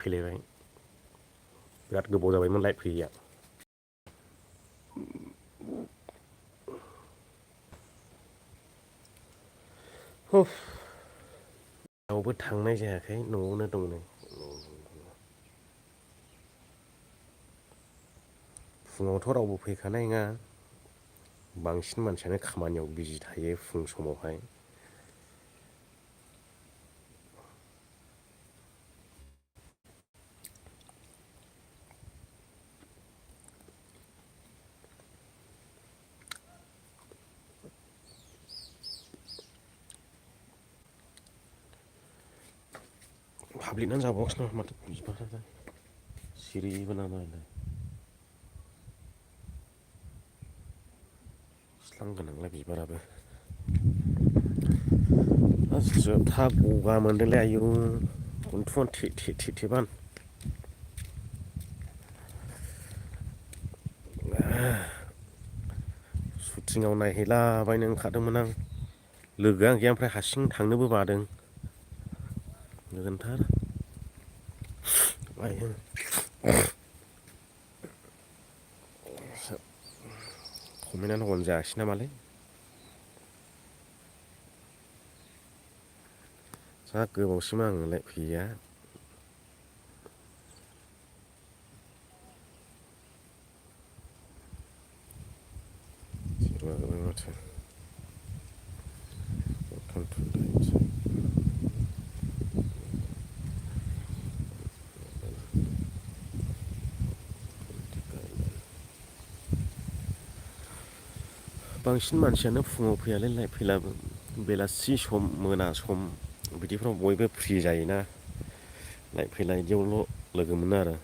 फैलायबाय बिराद गोबाव जाबायमोन लाइट फैयैया। रावबो थांनाय जायाखै न'आवनो दं नै। फुङावथ' रावबो फैखानाय नङा बांसिन मानसियानो खामानियाव बिजि थायो फुं समावहाय। हाब्लिदनानै जाबावाखैसो नामा माथो बिबारालाय सिरिबो नामालाय। फिस्लां गोनांलाय बिबाराबो। जोबथा गगा मोनदोंलै आयु गन्थंआनो थे थेबानो। शुटिंआव नायहैलाबायनो ओंखारदोंमोन आं लोगोआनो गैया ओमफ्राय हारसिं थांनोबो बादों। गोजोनथार आयौ कमेन्टआनो हनै जायासै नामालै। जा गोबावसैमोन आंनालाय फैयैया। माथो बांसिन मानसियानो फुङाव फैयालै लाइट फैलाबो बेलासि सम मोना सम बिदिफ्राव बयबो फ्रि जायोना लाइट फैलाय बिदियावल' लोगो मोनो आरो।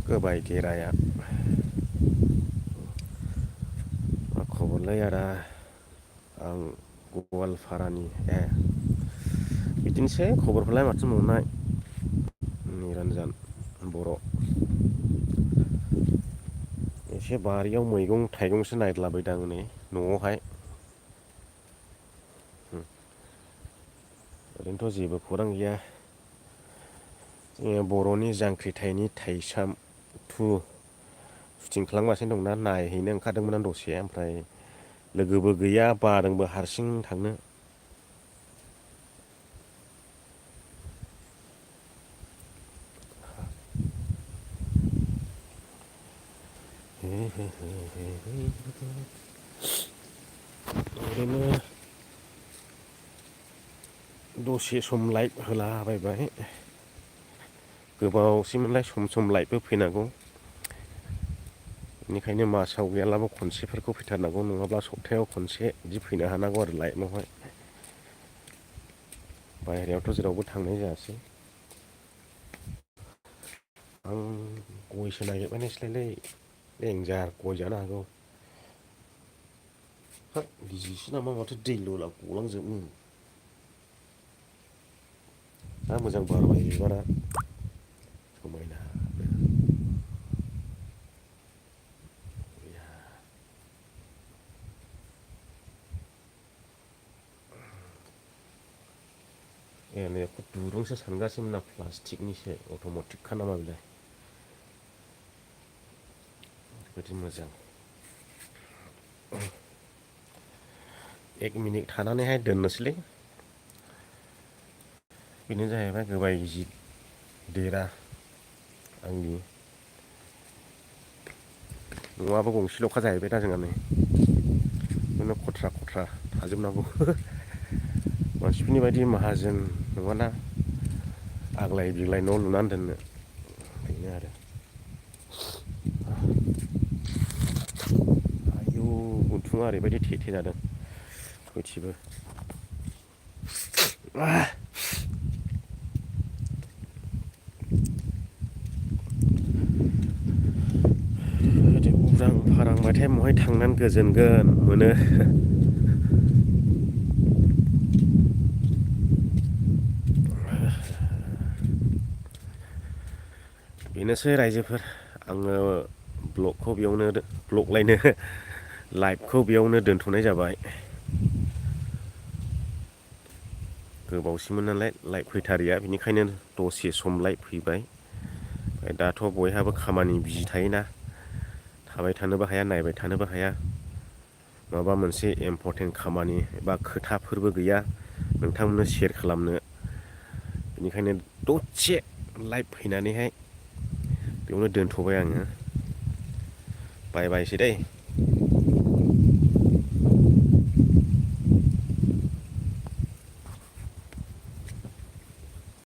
गोबाय देराया मा खबरलै आदा आं गवालपारानि ए बिदिनोसै खबरफोरालाय माथो बुंबावनाय निरन्जन बर'। एसे बारियाव मैगं थाइगंसो नायदलाबायदां नै न'आवहाय। ओरैनोथ' जेबो खौरां गैया। जोङो बर'नि जांख्रिथायनि थैसाम 2 सुटिं खालामगासिनो दंना नायहैनो ओंखारदोंमोन आं दसे ओमफ्राय लोगोबो गैया बादोंबो हारसिं थांनो। ओरैनो दसे सम लाइट होलाबायबाय गोबावसैमोनलाय सम सम लाइटबो फैनांगौ। बेनिखायनो मासाव गैयालाबो खनसेफोरखौ फैथारनांगौ नङाब्ला सप्तायाव खनसे बिदि फैनो हानांगौ आरो लाइटआवहाय। बाहेरायावथ' जेरावबो थांनाय जायासै। आं गयसो नागिरबायनायसैलायलै देनजार गय जानो हागौ। होद गिजिसो नामा माथो दैल' गलांजोबो। जा मोजां बारबाय बिबारा समायना। ए नै दुरुंसो सानगासिनोमोन आं प्लास्टिकनिसो अट'मेटिकखा नामा बेलाय। ओरैबायदि मोजां। 1 मिनिट थानानैहाय दोननोसैलै। बेनो जाहैबाय गोबाय गिजि देरा आंनि न'आबो गंसेल'खा जाहैबाय दा जोंहा नै बेनो खथ्रा खथ्रा थाजोबनांगौ। मानसिफोरनि बायदि माहाजोन नङाना आग्लाय बिग्लाय न' लुनानै दोननो बेनो आरो। आयौ गन्थंआ ओरैबायदि थे थे जादों सयथिबो। बिदि उरां फारांबाथाय महाय थांनानै गोजोनगोन मोनो। बेनोसै रायजोफोर आङो ब्लगखौ बेयावनो ब्लग लायनो लाइभखौ बेयावनो दोनथ'नाय जाबाय। गोबावसिमोन नालाय लाइभ फैथारिया, बेनिखायनो दसे सम लाइभ फैबाय। दाथ' बयहाबो खामानि बिजि थायोना, थाबाय थानोबो हाया, नायबाय थानोबो हाया। माबा मोनसे इम्परटेन्ट खामानि एबा खोथाफोरबो गैया नोंथांमोननो शेयार खालामनो। बेनिखायनो दसे लाइभ फैनानैहाय बेयावनो दोनथ'बाय आङो। बाय बायसै दै।